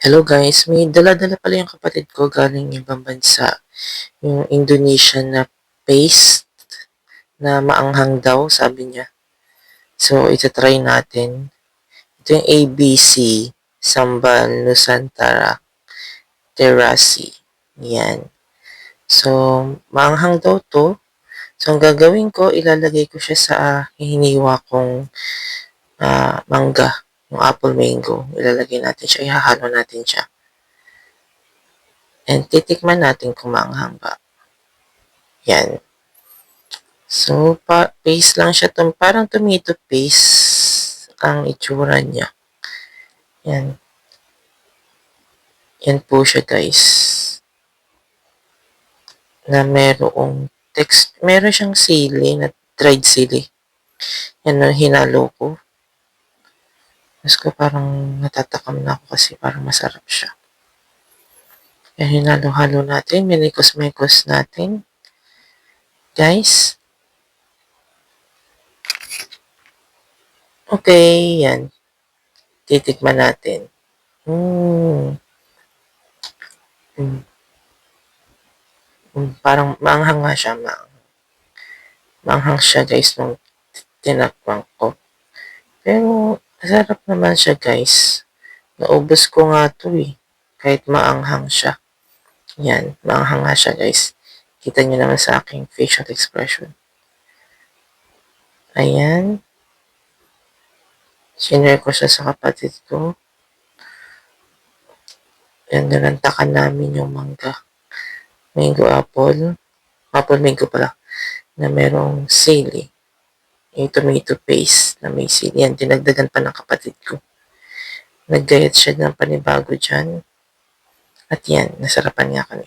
Hello guys, may dala-dala pala yung kapatid ko galing ibang bansa. Yung Indonesian na paste na maanghang daw, sabi niya. So, ita-try natin. Ito yung ABC, Sambal Nusantara Terasi. Yan. So, maanghang daw to. So, ang gagawin ko, ilalagay ko siya sa hiniwa kong mangga, yung apple mango. Ilalagay natin siya, ihahalo natin siya. And titikman natin kung maanghang ba. Yan. So, paste lang siya. Parang tomato paste ang itsura niya. Yan. Yan po siya guys. Na meron siyang sili, na dried sili. Yan ang hinalo ko. Mas ko parang natatakam na ako kasi parang masarap siya. Yan, hinalo-halo natin. Minikos-mikos natin. Guys. Okay, yan. Titikman natin. Parang maanghang nga siya. Maanghang siya guys nung tinakpan ko. Pero, masarap naman siya guys. Naubos ko nga to eh. Kahit maanghang siya. Yan, maanghang nga siya guys. Kita nyo naman sa aking facial expression. Ayan. Sinare ko siya sa kapatid ko. Yan, nalantakan namin yung mangga. Mango apple. Apple mango pala. Na merong sili. Yung tomato paste na may sili. Yan, dinagdagan pa ng kapatid ko. Naggayat siya ng panibago dyan. At yan, nasarapan niya kami.